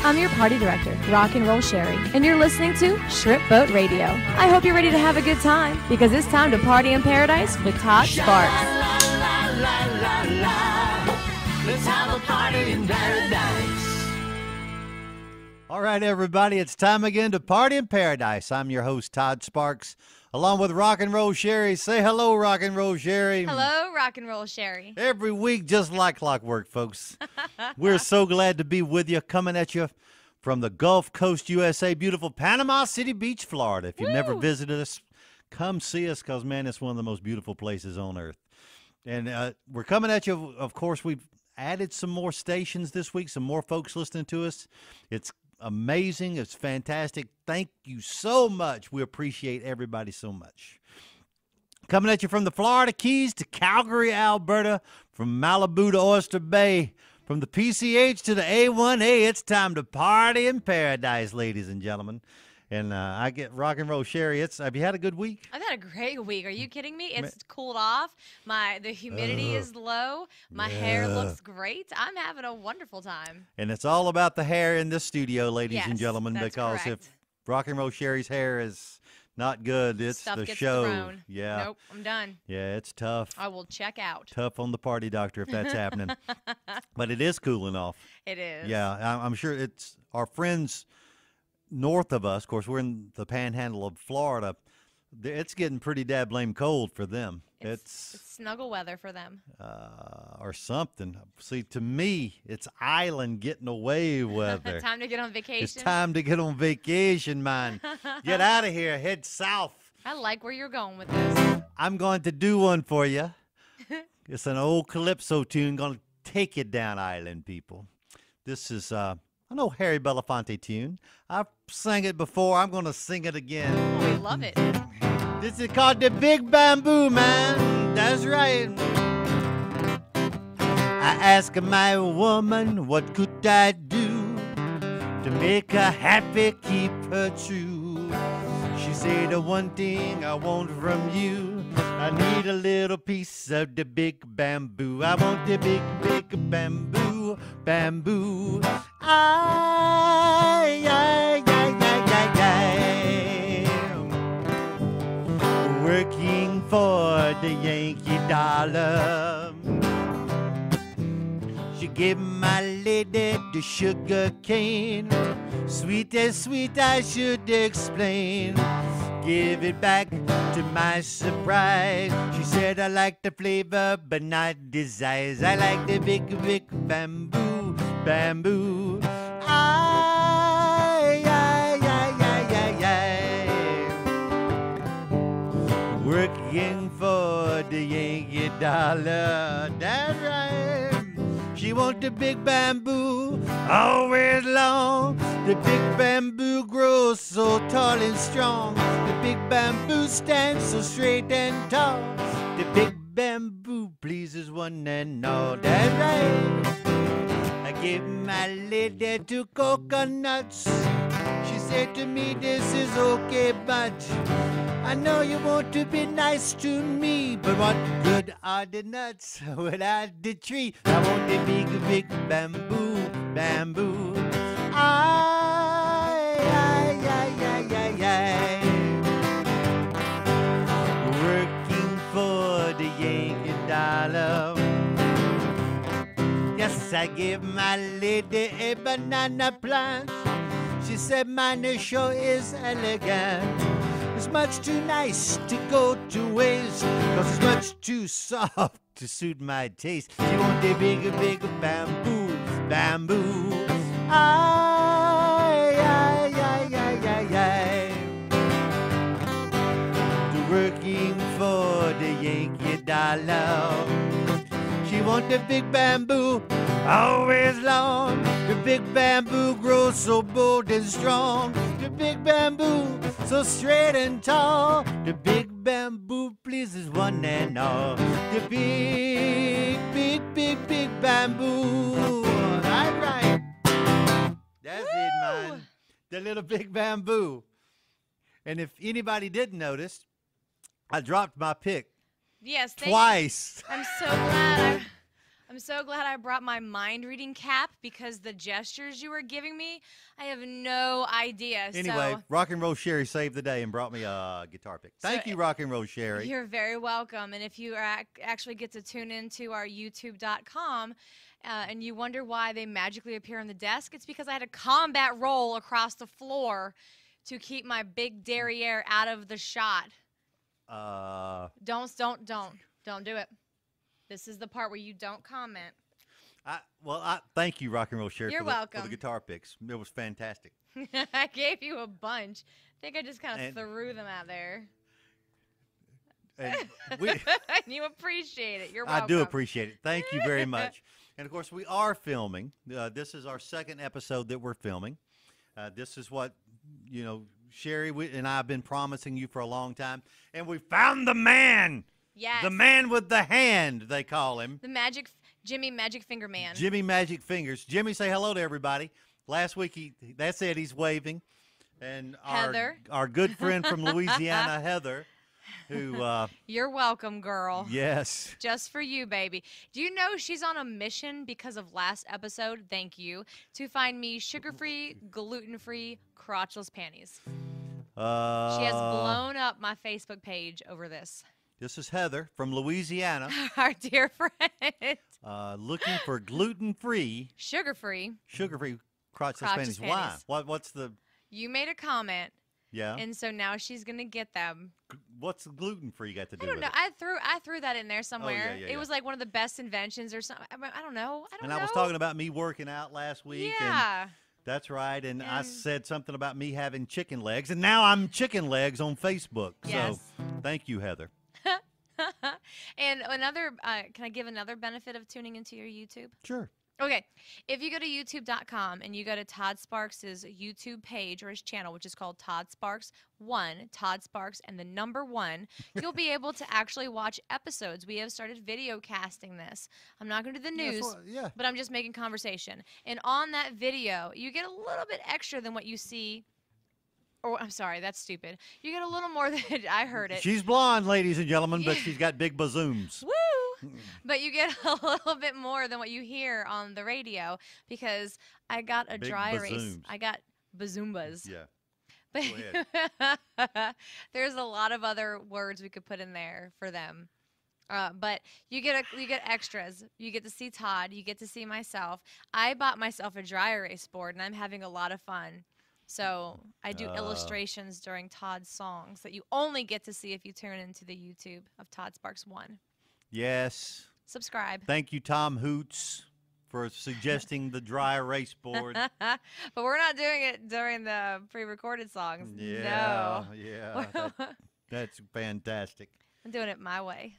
I'm your party director, Rock&Roll Cheri, and you're listening to Shrimp Boat Radio. I hope you're ready to have a good time, because it's time to party in paradise with Todd Sparks. Let's have a party in paradise. All right, everybody, it's time again to party in paradise. I'm your host, Todd Sparks, along with Rock&Roll Cheri. Say hello, Rock&Roll Cheri. Hello, Rock&Roll Cheri. Every week, just like clockwork, folks. We're so glad to be with you, coming at you from the Gulf Coast, USA, beautiful Panama City Beach, Florida. If you've never visited us, come see us, because, man, it's one of the most beautiful places on earth. And we're coming at you, of course, we've added some more stations this week, some more folks listening to us. It's amazing. It's fantastic. Thank you so much. We appreciate everybody so much. Coming at you from the Florida Keys to Calgary, Alberta, from Malibu to Oyster Bay, from the PCH to the A1A, it's time to party in paradise, ladies and gentlemen. And I get Rock&Roll Cheri. Have you had a good week? I've had a great week. Are you kidding me? It's cooled off. The humidity is low. My hair looks great. I'm having a wonderful time. And it's all about the hair in this studio, ladies and Yes, gentlemen, that's because correct. if Rock&Roll Cheri's hair is not good, it's Stuff the gets show. thrown. Yeah. Nope, I'm done. Yeah, it's tough. I will check out. Tough on the party doctor if that's happening. But it is cooling off. It is. Yeah, I'm sure it's our friends north of us. Of course, we're in the panhandle of Florida. It's getting pretty dad blame cold for them. It's snuggle weather for them. Or something. See, to me, it's island getting away weather. Time to get on vacation. It's time to get on vacation, man. Get out of here. Head south. I like where you're going with this. I'm going to do one for you. It's an old calypso tune. Going to take you down island, people. This is an old Harry Belafonte tune. I've sang it before. I'm going to sing it again. Oh, we love it. This is called the Big Bamboo, man. That's right. I asked my woman, what could I do to make her happy, keep her true? She said, the one thing I want from you, I need a little piece of the big bamboo. I want the big, big bamboo, bamboo. Ay, ay, ay, ay, ay, ay. Working for the Yankee dollar. She gave my lady the sugar cane. Sweet as sweet, I should explain. Give it back to my surprise. She said, I like the flavor, but not the size. I like the big, big bamboo, bamboo. Ay, ay, ay, ay, ay, ay. Working for the Yankee dollar. That's right. She want the big bamboo, always long. The big bamboo grows so tall and strong. The big bamboo stands so straight and tall. The big bamboo pleases one and all. That's right. I gave my lady 2 coconuts. She said to me, this is okay, but I know you want to be nice to me, but what good are the nuts without the tree? I want the big, big bamboo, bamboo. Ay, ay, ay, ay, ay, ay. Working for the Yankee dollar. Yes, I give my lady a banana plant. She said mine sure is elegant. It's much too nice to go to waste, 'cause it's much too soft to suit my taste. She want the big, big bamboo, bamboo. Ay, ay, ay, ay, ay, ay. Working for the Yankee dollar. She want the big bamboo, always long. The big bamboo grows so bold and strong. The big bamboo so straight and tall. The big bamboo pleases one and all. The big, big, big, big bamboo. All right. That's it, man. The little big bamboo. And if anybody didn't notice, I dropped my pick Yes, twice. I'm so glad. I'm so glad I brought my mind reading cap because the gestures you were giving me, I have no idea. Anyway, So, Rock&Roll Cheri saved the day and brought me a guitar pick. Thank you, Rock&Roll Cheri. you're very welcome. And if you actually get to tune into our youtube.com and you wonder why they magically appear on the desk, it's because I had a combat roll across the floor to keep my big derriere out of the shot. Don't do it. This is the part where you don't comment. Thank you, Rock&Roll Cheri, You're for welcome. the guitar picks. It was fantastic. I gave you a bunch. I think I just kind of threw them out there. And you appreciate it. You're welcome. I do appreciate it. Thank you very much. And, of course, we are filming. This is our second episode that we're filming. This is what, Cheri and I have been promising you for a long time. And we found the man. Yes. The man with the hand, they call him. The Jimmy Magic Finger Man. Jimmy Magic Fingers. Jimmy, say hello to everybody. Last week, that's it, he's waving. And Heather. Our good friend from Louisiana, Heather, who... You're welcome, girl. Yes. Just for you, baby. Do you know she's on a mission because of last episode, thank you, to find me sugar-free, gluten-free, crotchless panties. She has blown up my Facebook page over this. This is Heather from Louisiana. Our dear friend. Looking for gluten-free, sugar-free crotchless panties. Why? What's the... You made a comment. Yeah. And so now she's going to get them. What's gluten-free got to do with it? I don't know. I threw that in there somewhere. Oh, yeah. It was like one of the best inventions or something. I don't know. I was talking about me working out last week. Yeah. And that's right. And I said something about me having chicken legs. And now I'm chicken legs on Facebook. Yes. So thank you, Heather. And can I give another benefit of tuning into your YouTube? Sure. Okay, if you go to youtube.com and you go to Todd Sparks' YouTube page or his channel, which is called Todd Sparks 1, Todd Sparks and the number 1, you'll be able to actually watch episodes. We have started video casting this. I'm not going to do the news, but I'm just making conversation. And on that video, you get a little bit extra than what you see. Oh, I'm sorry, that's stupid. You get a little more than I heard it. She's blonde, ladies and gentlemen, but she's got big bazooms. Woo! But you get a little bit more than what you hear on the radio because I got a dry erase. I got bazoombas. Yeah. But there's a lot of other words we could put in there for them. But you get extras. You get to see Todd. You get to see myself. I bought myself a dry erase board, and I'm having a lot of fun. So I do illustrations during Todd's songs that you only get to see if you tune into the YouTube of Todd Sparks 1. Yes. Subscribe. Thank you, Tom Hoots, for suggesting the dry erase board. But we're not doing it during the pre-recorded songs. Yeah, No. yeah. That's fantastic. I'm doing it my way.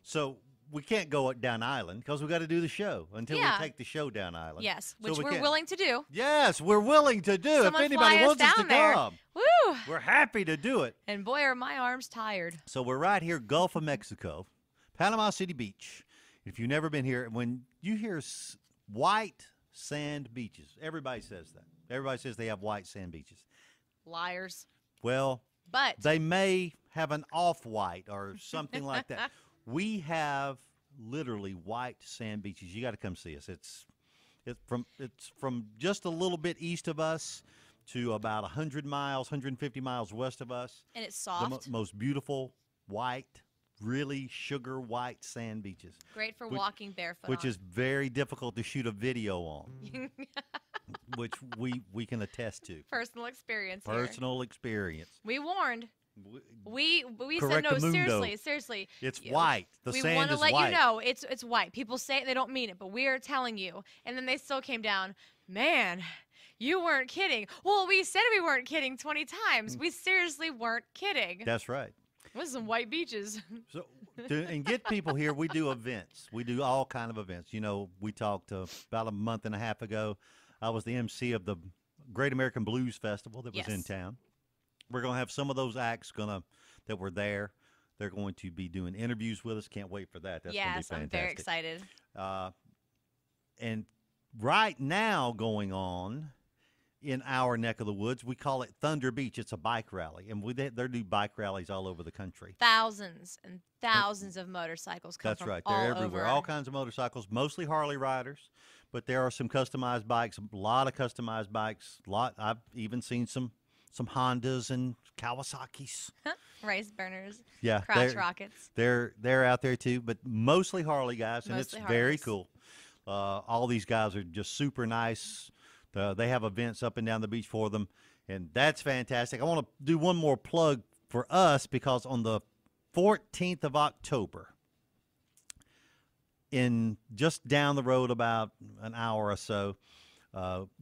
So we can't go down island because we got to do the show until we take the show down island. Yes, which we're willing to do. Yes, we're willing to do. Someone if anybody fly us wants us to down there. come, Woo! we're happy to do it. And boy, are my arms tired. So we're right here, Gulf of Mexico, Panama City Beach. If you've never been here, when you hear white sand beaches, everybody says that. Everybody says they have white sand beaches. Liars. Well, but they may have an off-white or something like that. We have literally white sand beaches. You got to come see us. It's from just a little bit east of us to about 100 miles, 150 miles west of us. And it's soft. The most beautiful white, really sugar white sand beaches. Great for walking barefoot. Which is very difficult to shoot a video on. Which we can attest to. Personal experience. Personal experience. We warned. We said no. Seriously. It's white. The sand is white. We want to let you know it's white. People say it, they don't mean it, but we are telling you. And then they still came down. Man, you weren't kidding. Well, we said we weren't kidding 20 times. We seriously weren't kidding. That's right. This is some white beaches. So, and get people here, we do events. We do all kind of events. You know, we talked about a month and a half ago. I was the MC of the Great American Blues Festival that was in town. We're going to have some of those acts that were there. They're going to be doing interviews with us. Can't wait for that. That's going to be fantastic. I'm very excited. And right now going on in our neck of the woods. We call it Thunder Beach. It's a bike rally, and they do bike rallies all over the country. Thousands and thousands of motorcycles come That's from right. all They're everywhere. over. All kinds of motorcycles, mostly Harley riders, but there are some customized bikes, a lot of customized bikes. I've even seen some Hondas and Kawasaki's. Rice burners. Yeah, Crotch rockets. They're out there too, but mostly Harley guys, and Mostly it's very Harleys. cool. All these guys are just super nice. They have events up and down the beach for them, and that's fantastic. I want to do one more plug for us because on the 14th of October, in just down the road about an hour or so,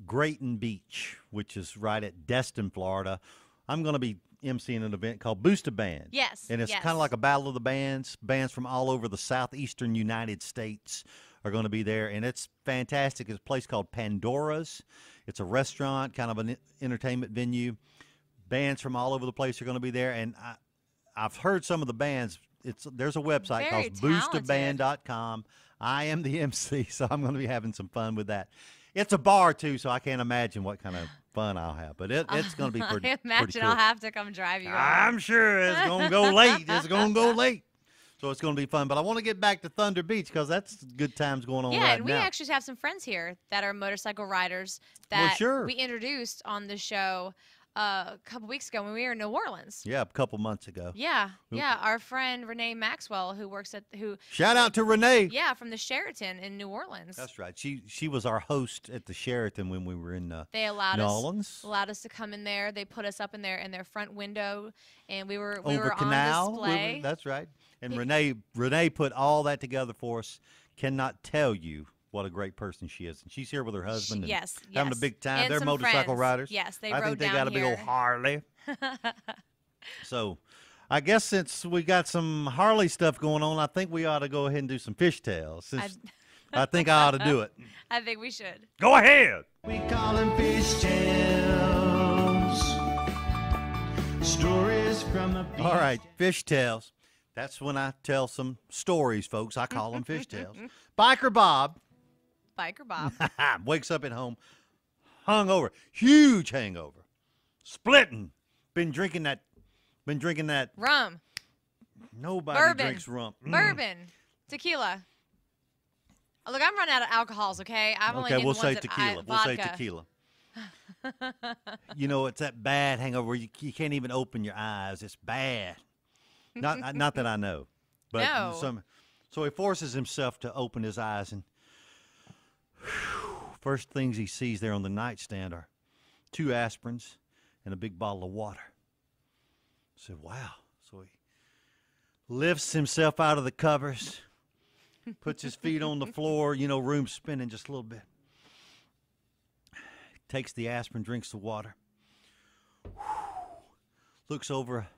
Grayton Beach, which is right at Destin, Florida, I'm going to be emceeing an event called Boost a Band. Yes. And it's yes. kind of like a battle of the bands. Bands from all over the southeastern United States are going to be there, and it's fantastic. It's a place called Pandora's. It's a restaurant, kind of an entertainment venue. Bands from all over the place are going to be there, and I've heard some of the bands. There's a website Very called boostaband.com. I am the MC, so I'm going to be having some fun with that. It's a bar, too, so I can't imagine what kind of fun I'll have. But it's going to be pretty I imagine pretty cool. I'll have to come drive you. I'm sure it's going to go late. It's going to go late. So it's going to be fun. But I want to get back to Thunder Beach because that's good times going on right now. Yeah, and we actually have some friends here that are motorcycle riders that sure. we introduced on the show a couple weeks ago when we were in New Orleans. Yeah, a couple months ago. Yeah. Our friend Renee Maxwell, Shout out to Renee. Yeah, from the Sheraton in New Orleans. That's right. She was our host at the Sheraton when we were in They allowed New Orleans. us to come in there. They put us up in their front window, and we were Over on canal. display. That's right. And Renee put all that together for us. Cannot tell you what a great person she is. And she's here with her husband. And having a big time. And They're some motorcycle friends. riders. Yes, they I rode think they down got a big here. old Harley. So I guess since we got some Harley stuff going on, I think we ought to go ahead and do some fishtails. I think I ought to do it. I think we should. Go ahead. We call them fish tales. Stories from the beach. All right, fishtails. That's when I tell some stories, folks. I call them fishtails. Biker Bob Biker Bob. wakes up at home, hungover, huge hangover, splitting. Been drinking that. Rum. Nobody Bourbon. drinks rum. Bourbon. Tequila. Oh, look, I'm running out of alcohols, okay? I've only Okay, named we'll the say ones that tequila. We'll say vodka. tequila. You know, it's that bad hangover where you can't even open your eyes. It's bad. Not that I know. But No. So he forces himself to open his eyes, and first things he sees there on the nightstand are 2 aspirins and a big bottle of water. I said, wow. So he lifts himself out of the covers, puts his feet on the floor, room spinning just a little bit. Takes the aspirin, drinks the water. Looks over,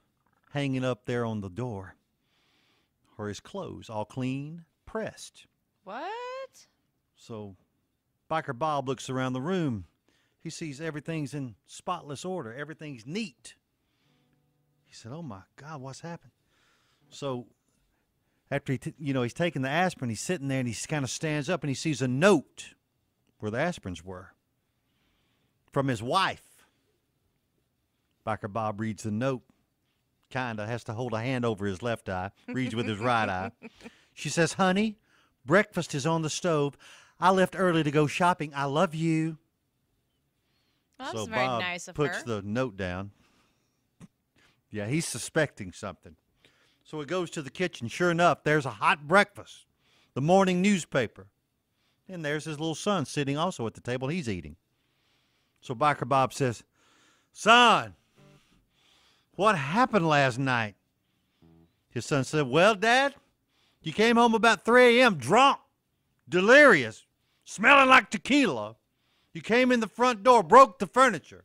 hanging up there on the door are his clothes, all clean, pressed. What? So Biker Bob looks around the room. He sees everything's in spotless order. Everything's neat. He said, oh, my God, what's happened? So after he's taking the aspirin, he's sitting there, and he kind of stands up, and he sees a note where the aspirins were from his wife. Biker Bob reads the note, kind of has to hold a hand over his left eye, reads with his right eye. She says, honey, breakfast is on the stove. I left early to go shopping. I love you. Well, So that's very Bob nice of puts her. the note down. Yeah, he's suspecting something. So he goes to the kitchen. Sure enough, there's a hot breakfast, the morning newspaper. And there's his little son sitting also at the table. He's eating. So Biker Bob says, son, what happened last night? His son said, well, Dad, you came home about 3 a.m. drunk, delirious, smelling like tequila. You came in the front door, broke the furniture,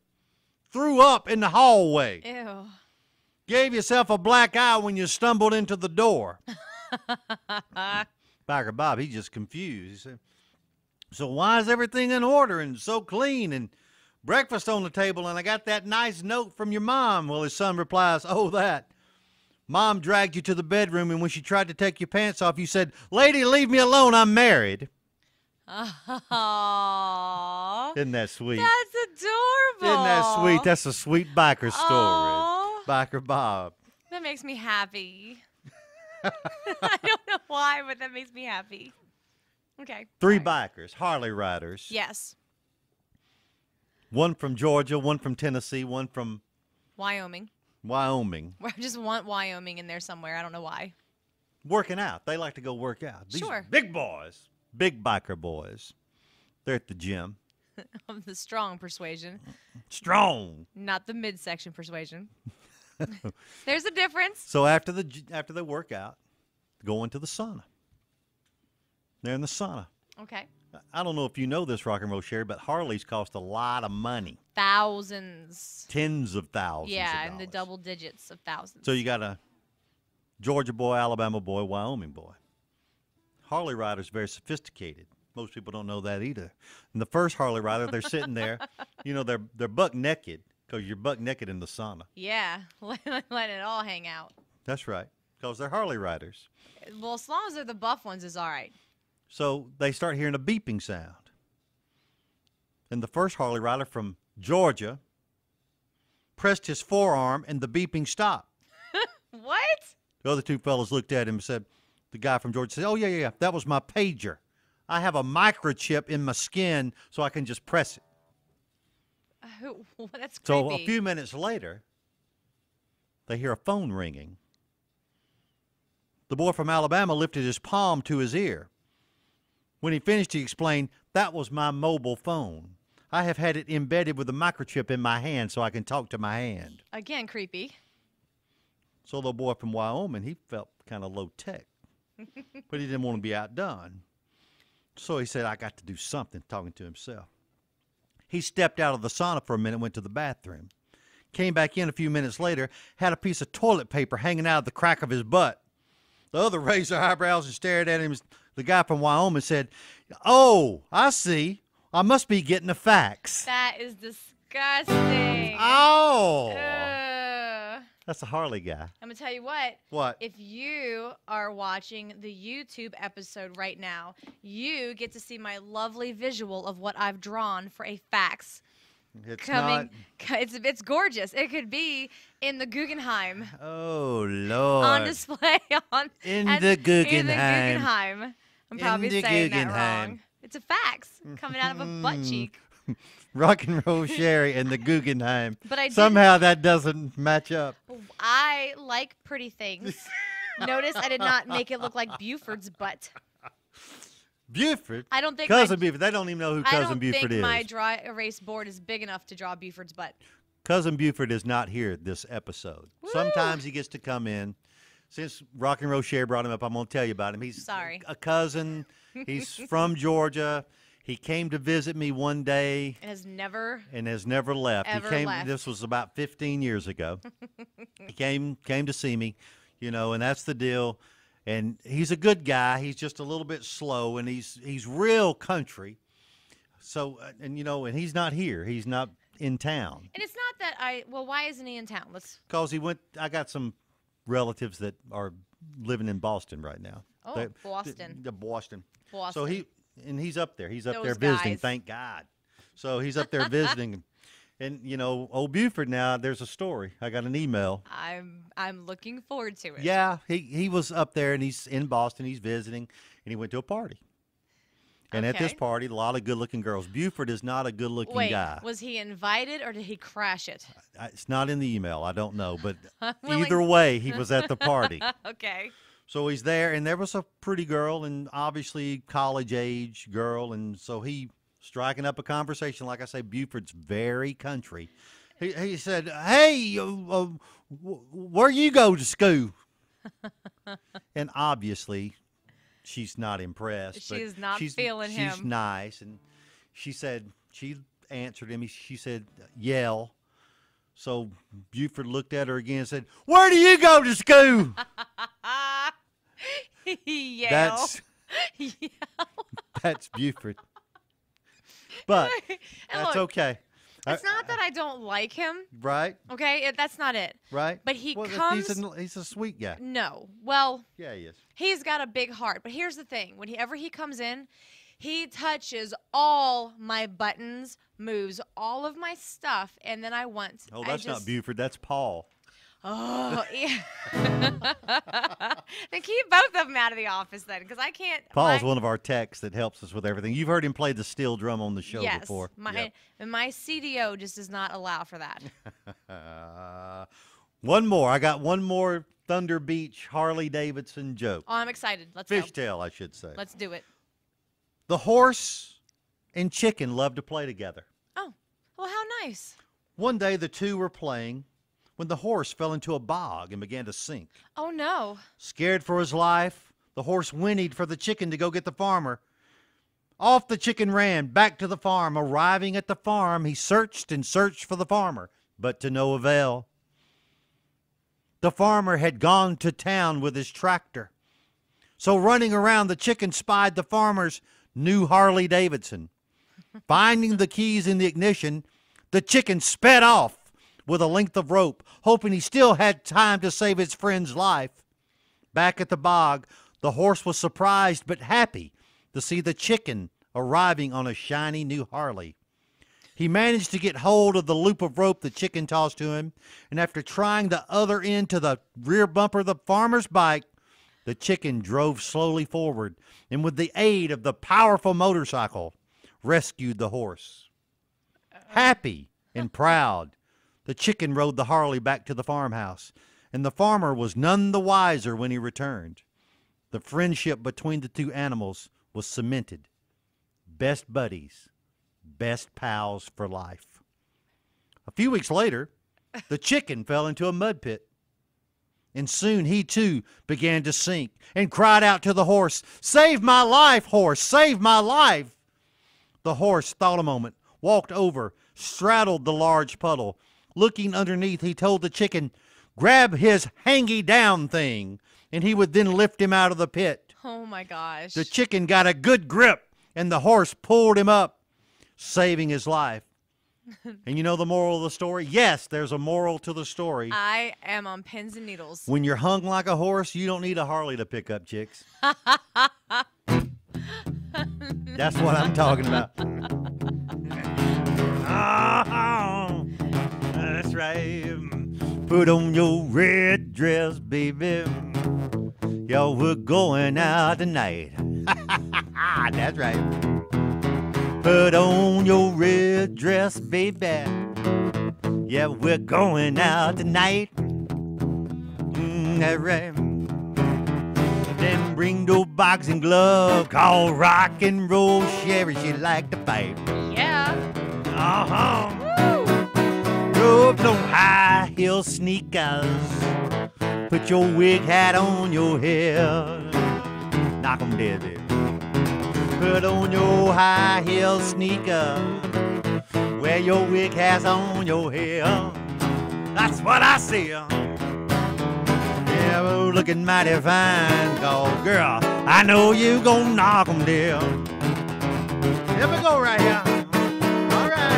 threw up in the hallway, Ew. gave yourself a black eye when you stumbled into the door. Biker Bob, he's just confused. He said, so why is everything in order and so clean and breakfast on the table and I got that nice note from your mom? Well, his son replies, oh, that. Mom dragged you to the bedroom, and when she tried to take your pants off, you said, lady, leave me alone, I'm married. Aww. Isn't that sweet? That's that sweet? That's a sweet biker story. Aw. Biker Bob. That makes me happy. I don't know why, but that makes me happy. Okay. Three sorry. bikers, Harley riders. Yes. One from Georgia, one from Tennessee, one from Wyoming. Wyoming. I just want Wyoming in there somewhere. I don't know why. Working out. They like to go work out. These Sure. big boys, big biker boys. They're at the gym. Of the strong persuasion, Strong. not the midsection persuasion. There's a difference. So after they work out, go into the sauna. They're in the sauna. Okay. I don't know if you know this, Rock and Roll Cheri, but Harleys cost a lot of money. Thousands. Tens of thousands. Yeah, of in the dollars. double digits of thousands. So you got a Georgia boy, Alabama boy, Wyoming boy. Harley rider's very sophisticated. Most people don't know that either. And the first Harley rider, they're sitting there, they're buck naked because you're buck naked in the sauna. Yeah, let it all hang out. That's right, because they're Harley riders. Well, as long as they're the buff ones, is all right. So they start hearing a beeping sound. And the first Harley rider from Georgia pressed his forearm and the beeping stopped. What? The other two fellas looked at him and said, the guy from Georgia said, oh, yeah, that was my pager. I have a microchip in my skin so I can just press it. That's creepy. So a few minutes later, they hear a phone ringing. The boy from Alabama lifted his palm to his ear. When he finished, he explained, that was my mobile phone. I have had it embedded with a microchip in my hand so I can talk to my hand. Again, creepy. So the boy from Wyoming, he felt kind of low tech, but he didn't want to be outdone. So he said, I got to do something, talking to himself. He stepped out of the sauna for a minute, went to the bathroom. Came back in a few minutes later, had a piece of toilet paper hanging out of the crack of his butt. The other raised their eyebrows and stared at him. The guy from Wyoming said, oh, I see. I must be getting a fax. That is disgusting. Oh. Ugh. That's a Harley guy. I'm going to tell you what. What? If you are watching the YouTube episode right now, you get to see my lovely visual of what I've drawn for a fax. It's gorgeous. It could be in the Guggenheim. Oh, Lord. On display In the Guggenheim. I'm probably In the saying that Guggenheim. wrong. It's a fax coming out of a butt cheek. Rock and Roll Cheri and the Guggenheim. But I somehow that doesn't match up. I like pretty things. Notice I did not make it look like Buford's butt. Buford? I don't think Cousin Buford. They don't even know who Cousin Buford is. I don't think my dry erase board is big enough to draw Buford's butt. Cousin Buford is not here this episode. Woo! Sometimes he gets to come in. Since Rock and Roll Cheri brought him up, I'm going to tell you about him. He's Sorry. a cousin. He's from Georgia. He came to visit me one day. And has never left. Ever he came. left. This was about 15 years ago. He came to see me, and that's the deal. And he's a good guy. He's just a little bit slow, and he's real country. So, and he's not here. He's not in town. And it's not that why isn't he in town? Because I got some relatives that are living in Boston right now. Oh, Boston. Boston. Boston. So he's up there. He's up Those there visiting, guys. thank God. So he's up there visiting. And, old Buford now, there's a story. I got an email. I'm looking forward to it. Yeah, he was up there, and he's in Boston. He's visiting, and he went to a party. And at this Okay. party, a lot of good-looking girls. Buford is not a good-looking Wait, guy. was he invited or did he crash it? It's not in the email. I don't know. But Willing- either way, he was at the party. Okay. So he's there, and there was a pretty girl, and obviously college-age girl, and so he striking up a conversation. Like I say, Buford's very country. He said, hey, where you go to school? And obviously, she's not impressed. She but is not she's feeling him. She's nice, and she answered him. She said, Yale. So Buford looked at her again and said, where do you go to school? Yale. That's Buford. But And that's look, okay. It's not that I don't like him. Right? Okay, that's not it. Right? But he Well, comes. He's a sweet guy. No. Well, Yeah, he is. he's got a big heart. But here's the thing: whenever he comes in, He touches all my buttons, moves all of my stuff, and then I want. Oh, that's not Buford. That's Paul. Oh, yeah. Then keep both of them out of the office then, because I can't. Paul's one of our techs that helps us with everything. You've heard him play the steel drum on the show before. Yes, my CDO just does not allow for that. One more. I got one more Thunder Beach Harley Davidson joke. Oh, I'm excited. Let's go. Fishtail, I should say. Let's do it. The horse and chicken love to play together. Oh, well, how nice. One day the two were playing when the horse fell into a bog and began to sink. Oh, no. Scared for his life, the horse whinnied for the chicken to go get the farmer. Off the chicken ran back to the farm. Arriving at the farm, he searched and searched for the farmer, but to no avail. The farmer had gone to town with his tractor. So running around, the chicken spied the farmer's new Harley Davidson. Finding the keys in the ignition, the chicken sped off with a length of rope, hoping he still had time to save his friend's life. Back at the bog, the horse was surprised but happy to see the chicken arriving on a shiny new Harley. He managed to get hold of the loop of rope the chicken tossed to him, and after trying the other end to the rear bumper of the farmer's bike, the chicken drove slowly forward and with the aid of the powerful motorcycle, rescued the horse. Happy and proud, the chicken rode the Harley back to the farmhouse, and the farmer was none the wiser when he returned. The friendship between the two animals was cemented. Best buddies, best pals for life. A few weeks later, the chicken fell into a mud pit. And soon he too began to sink and cried out to the horse, "Save my life, horse, save my life." The horse thought a moment, walked over, straddled the large puddle. Looking underneath, he told the chicken, grab his hangy down thing, and he would then lift him out of the pit. Oh my gosh. The chicken got a good grip, and the horse pulled him up, saving his life. And you know the moral of the story? Yes, there's a moral to the story. I am on pins and needles. When you're hung like a horse, you don't need a Harley to pick up chicks. That's what I'm talking about. Oh, that's right. Put on your red dress, baby. Yo, we're going out tonight. That's right. Put on your red dress, baby. Yeah, we're going out tonight. That's right. Then bring those boxing gloves called Rock&Roll Cheri. She like to fight. Yeah. Robes on high heel sneakers. Put your wig hat on your head. Knock 'em dead, baby. Put on your high heel sneakers. Wear your wig hat on your head. That's what I see. Yeah, we're looking mighty fine, cause girl, I know you gon' knock 'em down. Here we go right here. All right.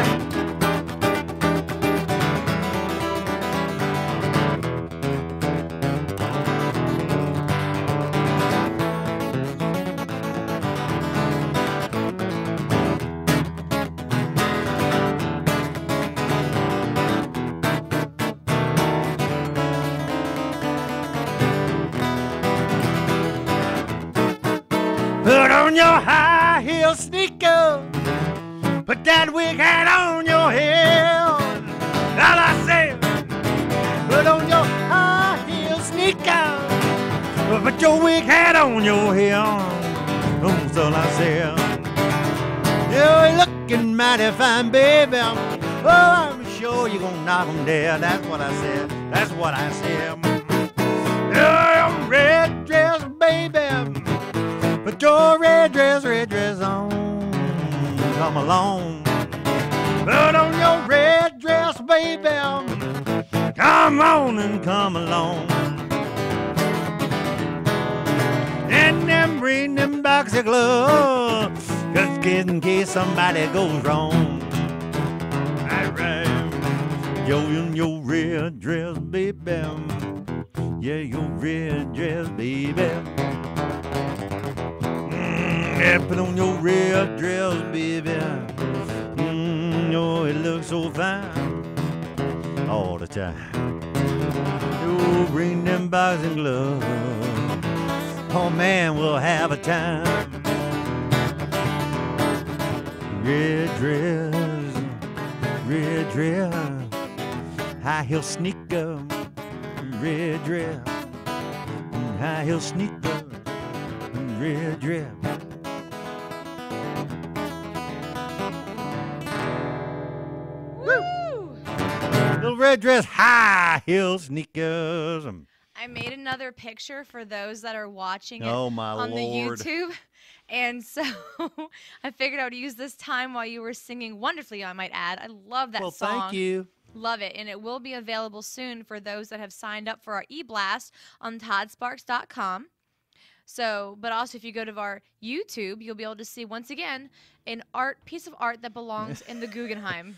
Put on your high heel sneaker. Put that wig hat on your head. All I say, put on your high heel sneaker. Put your wig hat on your head. That's all I say. You're looking mighty fine, baby. Oh, I'm sure you're gonna knock 'em dead. That's what I said. That's what I said. Your red dress, baby. Put your red dress on. Come along. Put on your red dress, baby. Come on and come along. And then bring them boxer gloves, just in case somebody goes wrong. All right. Yo, in your red dress, baby. Yeah, your red dress, baby. Put on your red dress, baby. Oh, it looks so fine all the time. You bring them boxing gloves. Oh man, we'll have a time. Red dress, high heel sneaker. Red dress, high heel sneaker. Red dress. Woo! Little red dress, high heel sneakers. I made another picture for those that are watching it Oh, my on Lord. the YouTube. And so I figured I would use this time while you were singing wonderfully, I might add. I love that Well, song. thank you. Love it. And it will be available soon for those that have signed up for our e-blast on toddsparks.com. So, but also if you go to our YouTube, you'll be able to see once again an piece of art that belongs in the Guggenheim.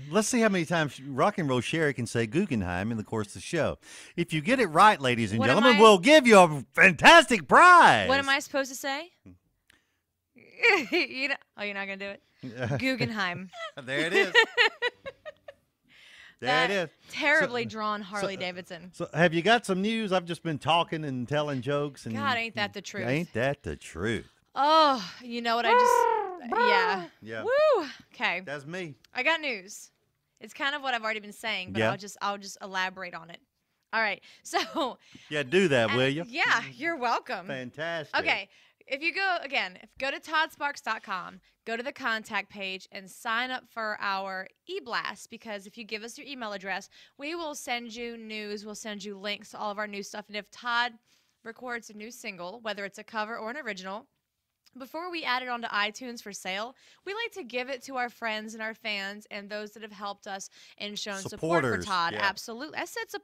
Let's see how many times Rock&Roll Cheri can say Guggenheim in the course of the show. If you get it right, ladies and gentlemen, we'll give you a fantastic prize. What am I supposed to say? You're not going to do it? Guggenheim. There it is. There it is. Terribly drawn Harley Davidson. So have you got some news? I've just been talking and telling jokes. And God, ain't that the truth? Ain't that the truth? Oh, you know what I just... Yeah. Woo! Okay. That's me. I got news. It's kind of what I've already been saying, but Yeah. I'll just elaborate on it. All right. So... Yeah, do that, will you? Yeah, you're welcome. Fantastic. Okay. If you go to toddsparks.com, go to the contact page and sign up for our e-blast, because if you give us your email address, we will send you news, we'll send you links to all of our new stuff. And if Todd records a new single, whether it's a cover or an original, before we add it onto iTunes for sale, we like to give it to our friends and our fans and those that have helped us and shown support for Supporters, Todd. yeah. Absolutely.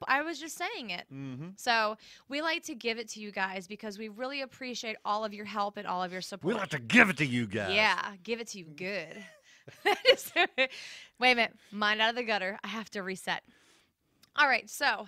I was just saying it. Mm-hmm. So we like to give it to you guys because we really appreciate all of your help and all of your support. We'll have to give it to you guys. Yeah, give it to you good. Wait a minute. Mind out of the gutter. I have to reset. All right, so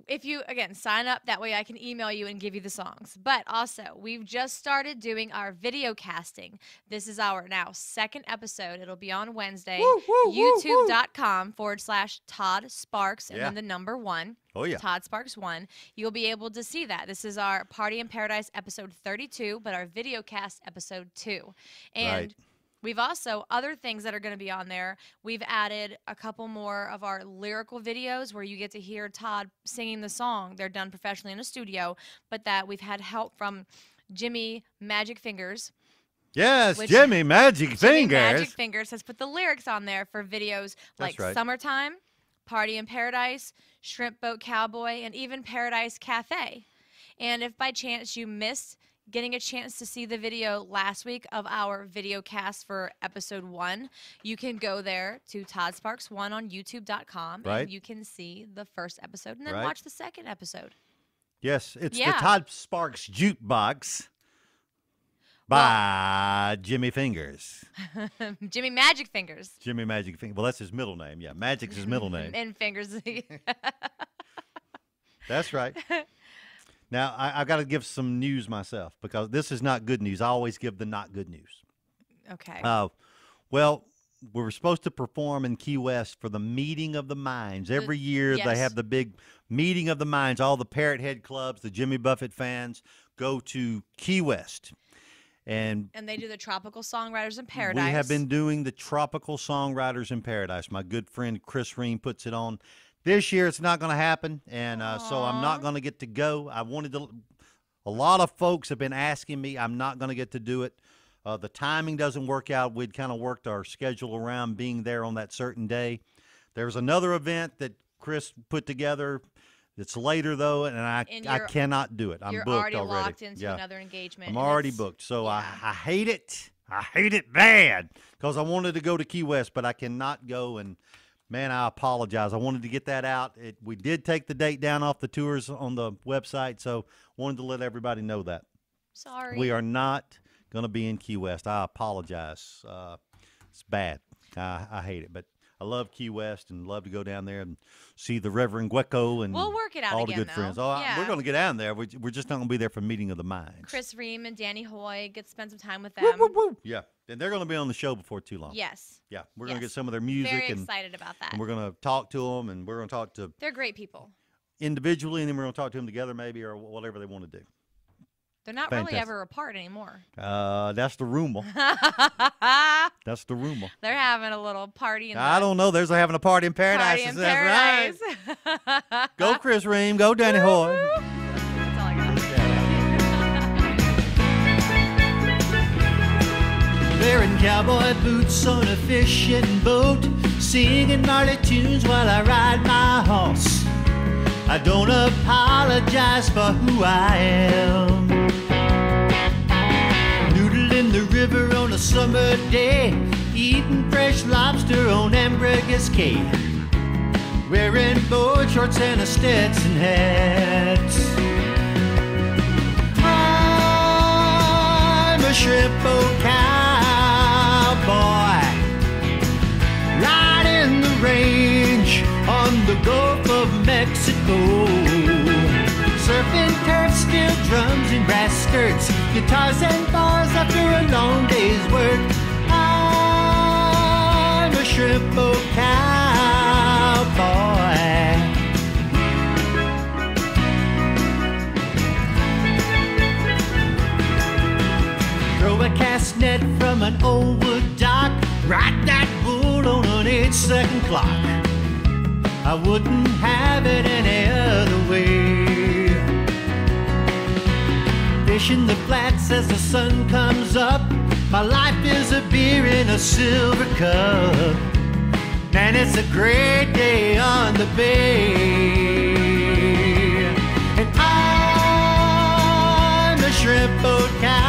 if you, again, sign up, that way I can email you and give you the songs. But also, we've just started doing our video casting. This is our now second episode. It'll be on Wednesday. YouTube.com/Todd Sparks and then the number 1. Oh, yeah. Todd Sparks 1. You'll be able to see that. This is our Party in Paradise episode 32, but our video cast episode 2. And Right. we've also, other things that are going to be on there, we've added a couple more of our lyrical videos where you get to hear Todd singing the song. They're done professionally in a studio, but that we've had help from Jimmy Magic Fingers. Yes, Jimmy Magic Fingers. Jimmy Magic Fingers has put the lyrics on there for videos like right. Summertime, Party in Paradise, Shrimp Boat Cowboy, and even Paradise Cafe. And if by chance you missed getting a chance to see the video last week of our video cast for episode 1, you can go there to Todd Sparks 1 on YouTube.com Right. and you can see the first episode and then Right. watch the second episode. Yes, it's Yeah. the Todd Sparks Jukebox by Jimmy Fingers. Jimmy Magic Fingers. Jimmy Magic Fingers. Well, that's his middle name. Yeah, Magic's his middle name. And Fingers. That's right. Now, I've got to give some news myself because this is not good news. I always give the not good news. Okay. Well, we were supposed to perform in Key West for the Meeting of the Minds. Every year they yes. have the big Meeting of the Minds. All the Parrot Head clubs, the Jimmy Buffett fans go to Key West. And they do the Tropical Songwriters in Paradise. we have been doing the Tropical Songwriters in Paradise. My good friend Chris Ream puts it on. This year it's not going to happen, and so I'm not going to get to go. I wanted to. A lot of folks have been asking me. I'm not going to get to do it. The timing doesn't work out. We'd kind of worked our schedule around being there on that certain day. There's another event that Chris put together. It's later though, and I cannot do it. I'm you're booked already. already. Locked into another engagement. I'm and already it's- booked, so yeah. I hate it. I hate it bad because I wanted to go to Key West, but I cannot go. And man, I apologize. I wanted to get that out. We did take the date down off the tours on the website, so wanted to let everybody know that. Sorry. We are not going to be in Key West. I apologize. It's bad. I hate it, but I love Key West and love to go down there and see the Reverend Gueco and We'll work it out all again, the good though. friends. Oh, Yeah. we're going to get down there. We're just not going to be there for Meeting of the Minds. Chris Ream and Danny Hoy, get to spend some time with them. Woo, woo, woo. Yeah, and they're going to be on the show before too long. Yes. Yeah, we're going to Yes. get some of their music Very and excited about that. and we're going to talk to them, and we're going to talk to They're great people. individually, and then we're going to talk to them together maybe or whatever they want to do. They're not Fantastic. really ever apart anymore. That's the rumor. That's the rumor. They're having a little party in I don't know. There's having a party in paradise. Party in That's paradise. right. Go Chris Ream. Go Danny Hoy. That's all I got. Wearing cowboy boots on a fishing boat, singing gnarly tunes while I ride my horse. I don't apologize for who I am. Noodle in the river on a summer day, eating fresh lobster on Ambrogus Cay, wearing board shorts and a Stetson hat. I'm a shrimp boat cowboy, riding the range on the Gulf of Mexico, surfing turf, steel drums and brass skirts, guitars and bars after a long day's work. I'm a shrimp boat cowboy. Throw a cast net from an old wood dock, ride that bull on an 8-second clock. I wouldn't have it any other way. Fishing the flats as the sun comes up, my life is a beer in a silver cup. Man, it's a great day on the bay. And I'm a shrimp boat cowboy,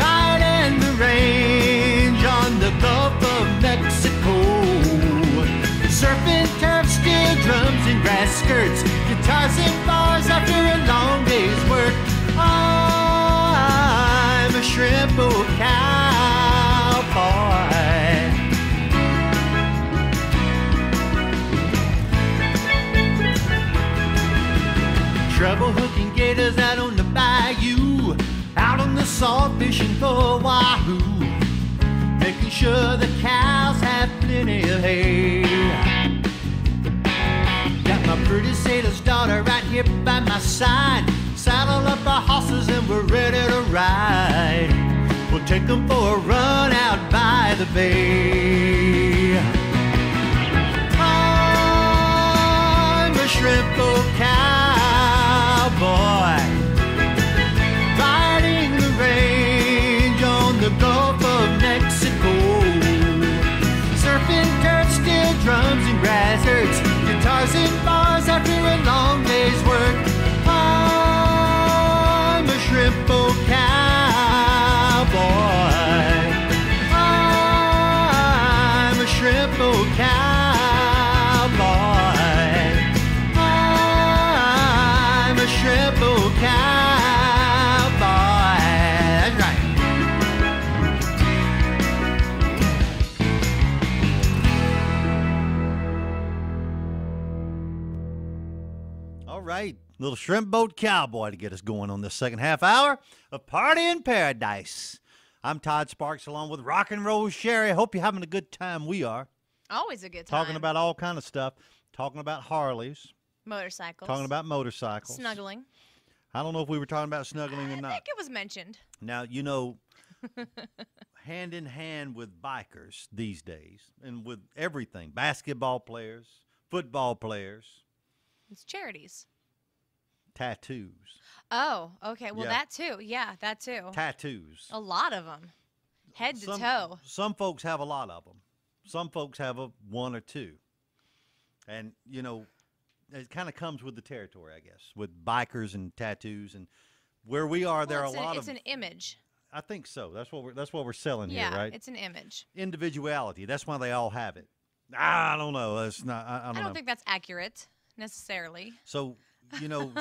riding the range on the Gulf of Mexico, surfing turf, steel drums and grass skirts, guitars and bars after a long day's work. I'm a shrimp boat cowboy. Treble hooking gators out on the bayou, out on the salt fishing for wahoo, making sure the cows have plenty of hay. Got my pretty sailor's daughter right here by my side, saddle up our horses and we're ready to ride. We'll take them for a run out by the bay. I'm a shrimp boat cowboy, riding the range on the Gulf of Mexico, surfing turf, steel drums and grass hurts, guitars and bars after a long day's work. I'm a shrimp boat cowboy. I'm a shrimp boat cowboy. I'm a shrimp boat cowboy. That's right. All right, little shrimp boat cowboy to get us going on this second half hour of Party in Paradise. I'm Todd Sparks along with Rock&Roll Cheri. Hope you're having a good time. We are. Always a good time. Talking about all kind of stuff. Talking about Harleys. motorcycles. Talking about motorcycles. Snuggling. I don't know if we were talking about snuggling or I not. think it was mentioned. Now, you know, hand in hand with bikers these days and with everything, basketball players, football players, It's charities. tattoos. Oh, okay. Well, Yeah. that too. Yeah, that too. Tattoos. A lot of them. Head to toe. Some folks have a lot of them. Some folks have one or two. And, you know, it kind of comes with the territory, I guess, with bikers and tattoos. And where we are, there are a lot It's of. an image. I think so. That's what we're selling Yeah, here, right? it's an image. Individuality. That's why they all have it. I don't know. That's not. I I don't don't know. think that's accurate necessarily. So, you know,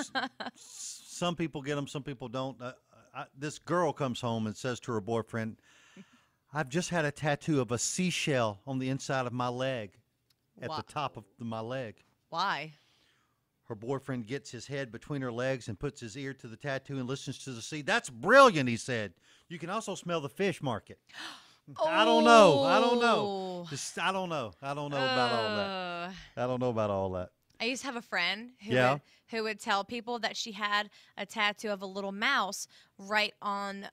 some people get them, some people don't. This girl comes home and says to her boyfriend, I've just had a tattoo of a seashell on the inside of my leg, at the top of my leg. Why? Her boyfriend gets his head between her legs and puts his ear to the tattoo and listens to the sea. That's brilliant, he said. You can also smell the fish market. I don't know. I don't know. I don't know. I don't know about all that. I don't know about all that. I used to have a friend who would tell people that she had a tattoo of a little mouse right on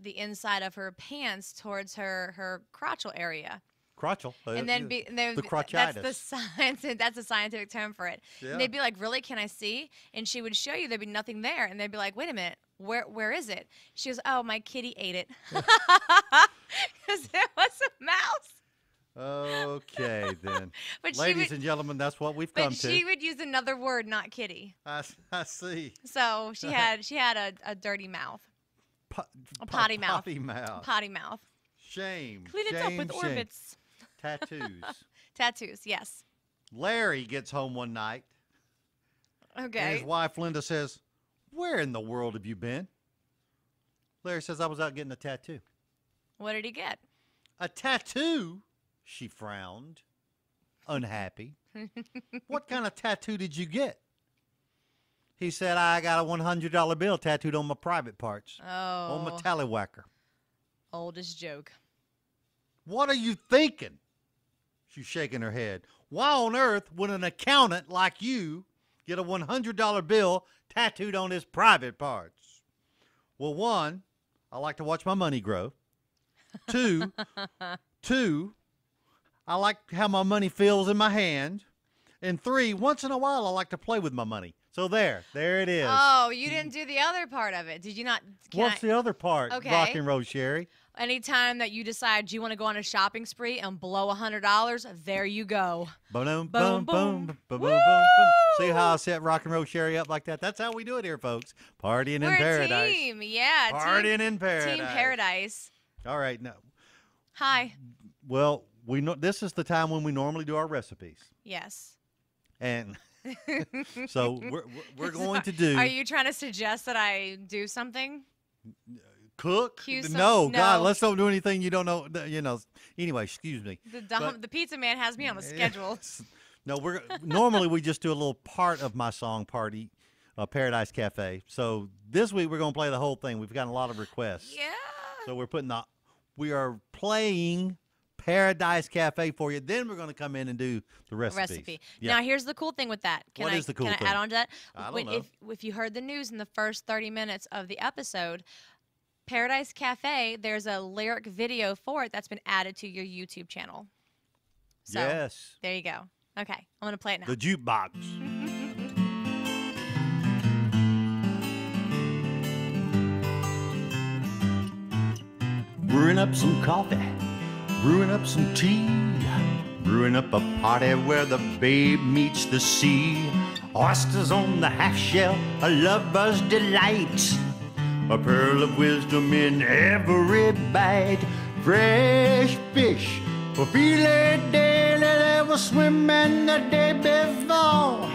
the inside of her pants towards her crotchal area. Crotchal. And then the That's crotchitis. the science. That's a scientific term for it. Yeah. And they'd be like, "Really? Can I see?" And she would show you. There'd be nothing there. And they'd be like, "Wait a minute. Where is it?" She goes, "Oh, my kitty ate it." Because it was a mouse. Okay, then. But Ladies and gentlemen, that's what we've come But to. she would use another word, not kitty. I see. So she had a dirty mouth. A potty mouth. Potty mouth. Potty mouth. Shame. Clean it up with shame. orbits. Tattoos. Tattoos, yes. Larry gets home one night. Okay. And his wife, Linda, says, "Where in the world have you been?" Larry says, "I was out getting a tattoo." What did he get? A tattoo? She frowned, unhappy. "What kind of tattoo did you get?" He said, "I got a $100 bill tattooed on my private parts, on my tallywhacker." Oldest joke. "What are you thinking?" She's shaking her head. "Why on earth would an accountant like you get a $100 bill tattooed on his private parts?" "Well, one, I like to watch my money grow. Two, I like how my money feels in my hand. And three, once in a while, I like to play with my money." So there it is. Oh, you didn't do the other part of it. Did you not? What's the other part? Okay. Rock-and-Roll Cheri. Anytime that you decide you want to go on a shopping spree and blow $100, there you go. Boom, boom, Boom, boom, boom. boom, boom, boom, boom. See how I set Rock-and-Roll Cheri up like that? That's how we do it here, folks. Partying We're in paradise. a team. Yeah. Partying in paradise. Team Paradise. All right. Now, Hi. well, we know this is the time when we normally do our recipes. Yes. And so we're going to do. Are you trying to suggest that I do something? Cook? Cue some- No, God, no. let's don't do anything you don't know. You know. Anyway, excuse me. The pizza man has me on the schedule. No, normally we just do a little part of my song party, Paradise Cafe. So this week we're going to play the whole thing. We've gotten a lot of requests. Yeah. So we are playing Paradise Cafe for you. Then we're going to come in and do the recipe. Yeah. Now, here's the cool thing with that. What is the cool Can thing? I add on to that? I don't know. If you heard the news in the first 30 minutes of the episode, Paradise Cafe, there's a lyric video for it that's been added to your YouTube channel. So, Yes. there you go. Okay, I'm going to play it now. The jukebox. Brewing up some coffee, brewing up some tea, brewing up a party where the babe meets the sea. Oysters on the half shell, a lover's delight, a pearl of wisdom in every bite. Fresh fish for filet daily, they were swimming the day before.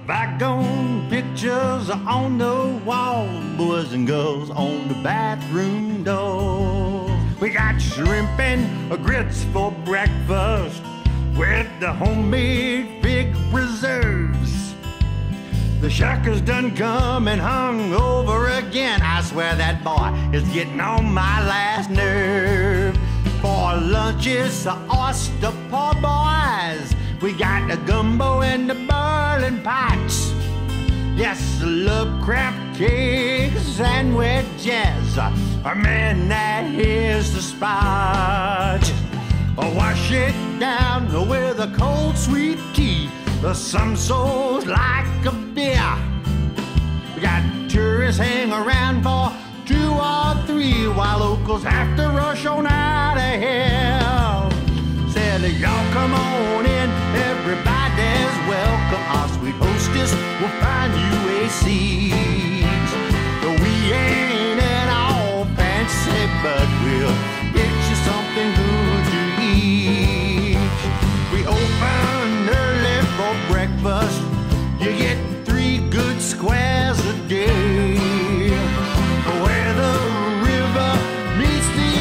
Bygone pictures are on the wall, boys and girls on the bathroom door. We got shrimp and grits for breakfast with the homemade fig preserves. The shucker's done come and hung over again. I swear that boy is getting on my last nerve. For lunch it's the oyster poor boys. We got the gumbo and the boiling pots. Yes, the love crab cake sandwiches. Man, that is the spot. Wash it down with a cold sweet tea. Some souls like a beer. We got tourists hang around for 2 or 3 while locals have to rush on out of here. Said, y'all come on in, everybody's welcome. Our sweet hostess will find you a seat. We ain't at all fancy, but we'll get you something good to eat. We open early for breakfast. You get 3 good squares a day. Where the river meets the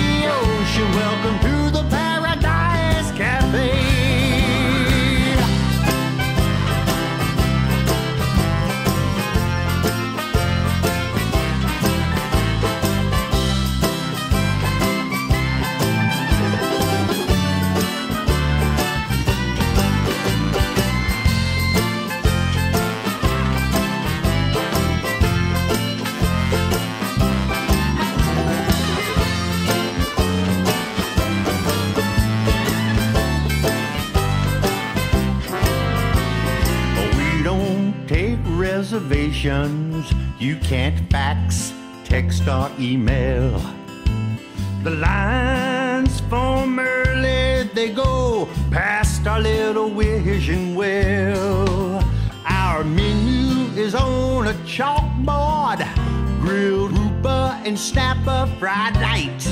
questions you can't fax, text, or email. The lines form early, they go past our little wishing well. Our menu is on a chalkboard, grilled grouper and snapper fried light,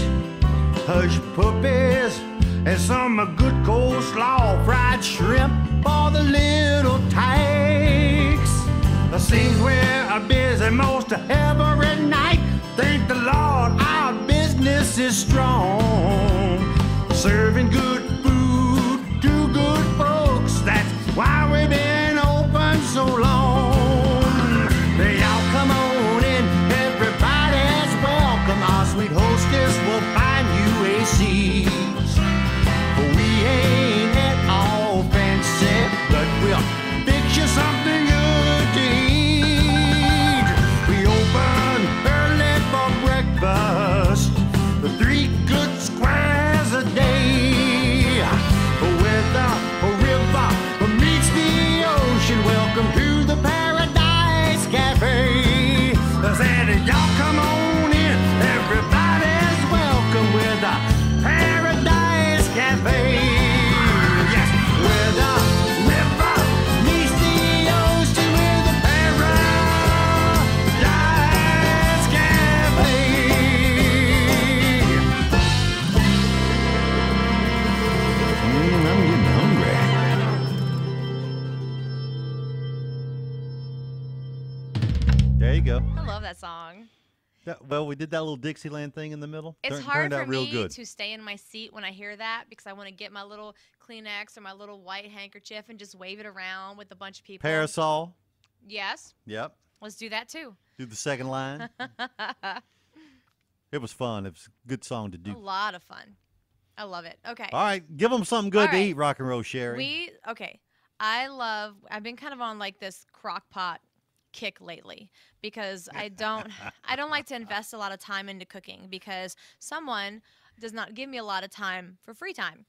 hush puppies and some good coleslaw, fried shrimp for the little tykes. The scenes we're busy most every night. Thank the Lord our business is strong, serving good food to good folks. That's why we've been open so long. They all come on in, everybody's welcome. Our sweet hostess will find you a seat. We ain't at all fancy, but we'll fix you something good to eat. We open early for breakfast, 3 good squares a day. Where the river meets the ocean, welcome to the Paradise Cafe. Said y'all come on in, everybody's welcome with the Paradise Cafe. Yes, where the river meets the ocean with the Paradise Cafe. I'm getting hungry. There you go. I love that song. Well, we did that little Dixieland thing in the middle. It's hard turned for out real me good. to stay in my seat when I hear that because I want to get my little Kleenex or my little white handkerchief and just wave it around with a bunch of people. Parasol. Yes, Yep. let's do that too. Do the second line. It was fun. It was a good song to A do. lot of fun. I love it. Okay. All right, give them something good All to right. eat, Rock&Roll Cheri. I've been kind of on like this crock pot kick lately because I don't like to invest a lot of time into cooking because someone does not give me a lot of time for free time.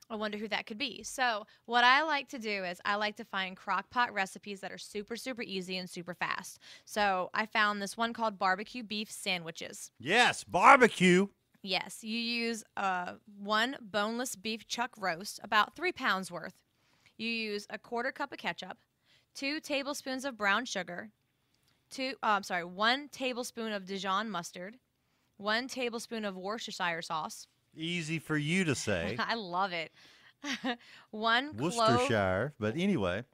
I wonder who that could be. So what I like to do is I like to find crock pot recipes that are super, super easy and super fast. So I found this one called barbecue beef sandwiches. Yes, barbecue. Yes, you use 1 boneless beef chuck roast, about 3 pounds worth. You use a 1/4 cup of ketchup, 2 tablespoons of brown sugar, 1 tablespoon of Dijon mustard, 1 tablespoon of Worcestershire sauce. Easy for you to say. I love it. 1 clove. Worcestershire, but anyway.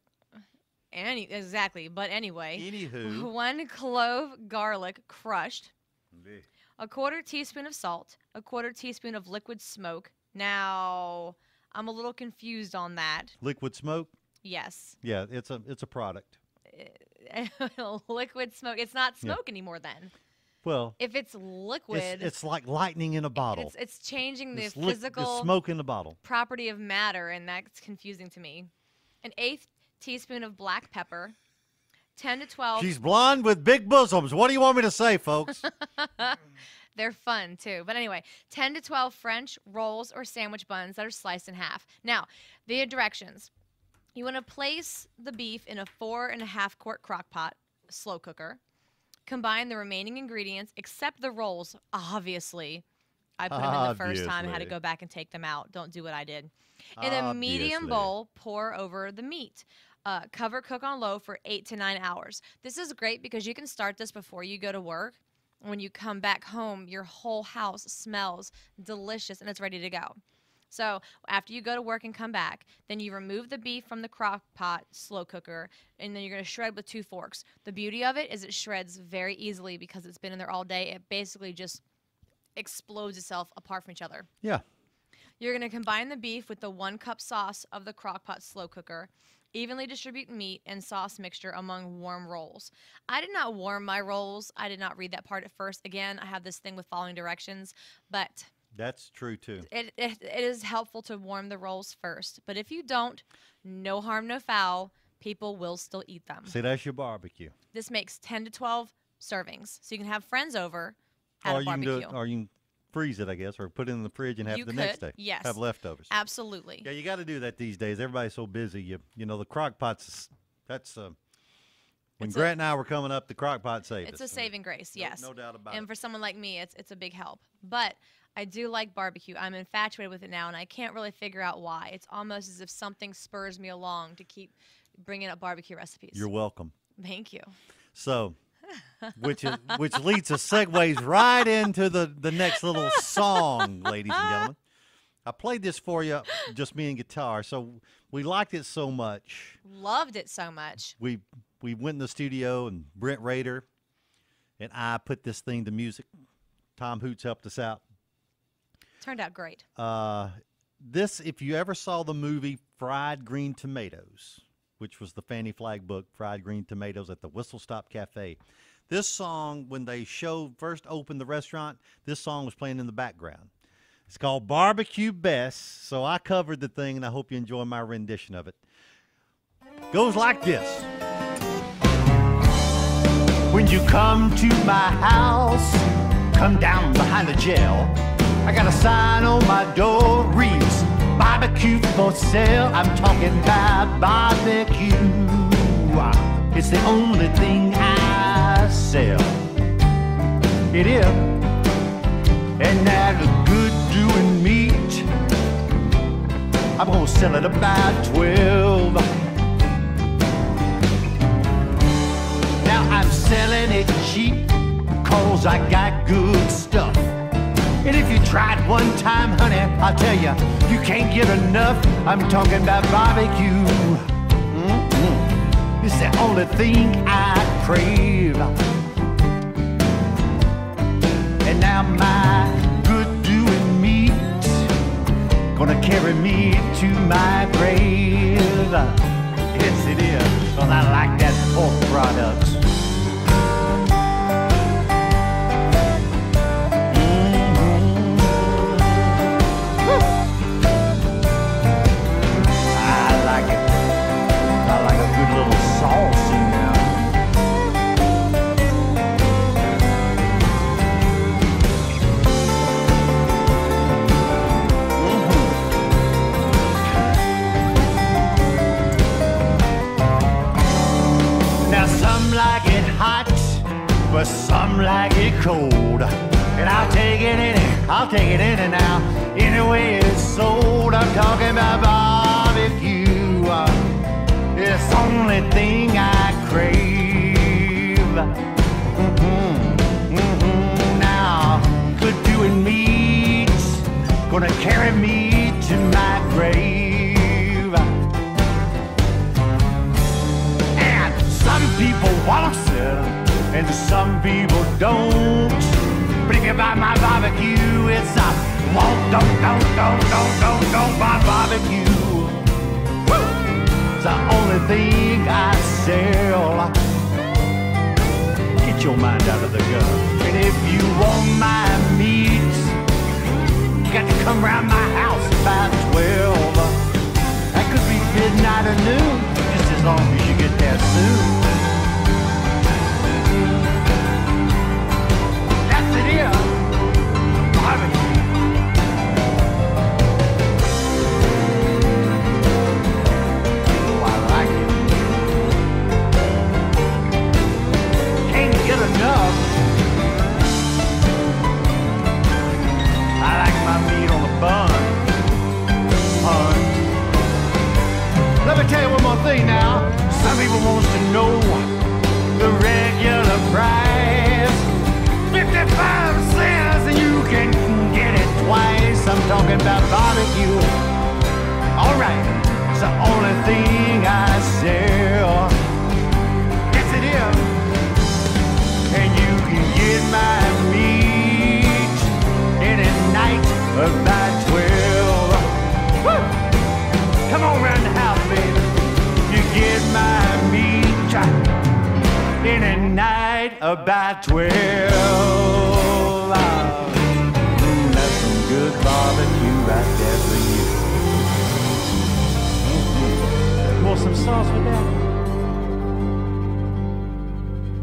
Exactly, but anyway. Anywho. 1 clove garlic crushed. A 1/4 teaspoon of salt, a 1/4 teaspoon of liquid smoke. Now, I'm a little confused on that. Liquid smoke? Yes. Yeah, it's a product. Liquid smoke. It's not smoke anymore then. Well, If it's liquid, it's like lightning in a bottle. it's changing the It's physical smoke in the bottle. property of matter, and that's confusing to me. 1/8 teaspoon of black pepper, 10 to 12. She's blonde with big bosoms. What do you want me to say, folks? They're fun too. But anyway, 10 to 12 French rolls or sandwich buns that are sliced in half. Now, the directions. You want to place the beef in a 4.5 quart crock pot, slow cooker. Combine the remaining ingredients, except the rolls, obviously. I put them in the first time and had to Obviously. go back and take them out. Don't do what I did. In a medium Obviously. bowl, pour over the meat. Cover cook on low for 8 to 9 hours. This is great because you can start this before you go to work. When you come back home, your whole house smells delicious and it's ready to go. So after you go to work and come back, then you remove the beef from the crock pot slow cooker, and then you're going to shred with 2 forks. The beauty of it is it shreds very easily because it's been in there all day. It basically just explodes itself apart from each other. Yeah. You're going to combine the beef with the 1 cup sauce of the crock pot slow cooker. Evenly distribute meat and sauce mixture among warm rolls. I did not warm my rolls. I did not read that part at first. Again, I have this thing with following directions, but That's true, too. it is helpful to warm the rolls first. But if you don't, no harm, no foul. People will still eat them. See, that's your barbecue. This makes 10 to 12 servings. So you can have friends over at Or a you can barbecue. do it, or you can freeze it, I guess, or put it in the fridge and have You it the next could, day. yes. Have leftovers. Absolutely. Yeah, you got to do that these days. Everybody's so busy. You know, the crock pots, that's When Grant and I were coming up, the crock pot saved us. It's a saving grace, yes. No doubt about it. And for someone like me, it's a big help. But I do like barbecue. I'm infatuated with it now, and I can't really figure out why. It's almost as if something spurs me along to keep bringing up barbecue recipes. You're welcome. Thank you. So, which leads us, segues right into the next little song, ladies and gentlemen. I played this for you, just me and guitar. So we liked it so much. Loved it so much. We went in the studio, and Brent Rader and I put this thing to music. Tom Hoots helped us out. Turned out great. This, if you ever saw the movie Fried Green Tomatoes, which was the Fannie Flagg book, Fried Green Tomatoes at the Whistle Stop Cafe, this song, when they first opened the restaurant, this song was playing in the background. It's called Barbecue Best, so I covered the thing, and I hope you enjoy my rendition of it. Goes like this. When you come to my house, come down behind the jail. I got a sign on my door, reads barbecue for sale. I'm talking about barbecue. It's the only thing I sell. It is. And that good doing meat, I'm gonna sell it about 12. Now I'm selling it cheap, cause I got good stuff. And if you tried one time, honey, I'll tell you, you can't get enough. I'm talking about barbecue. It's the only thing I crave. And now my good doing meat gonna carry me to my grave. Yes, it is, cause I like that pork product. But some like it cold, and I'll take it in and out, anyway it's sold. I'm talking about barbecue, it's the only thing I crave. Now, good doing meat's gonna carry me to my grave. And some people want it, and some people don't. But if you buy my barbecue, it's a don't buy barbecue. Woo! It's the only thing I sell. Get your mind out of the gutter. And if you want my meat, you got to come around my house about 12. That could be midnight or noon, just as long as you get there soon. Now, some people wants to know the regular price, 55 cents, and you can get it twice. I'm talking about barbecue. All right, it's the only thing I sell. Yes, it is. And you can get my meat any night about 12. Woo! Come on round the house, baby. Get my meat in a night about 12. That's some good barbecue right there for you. You want some sauce with that?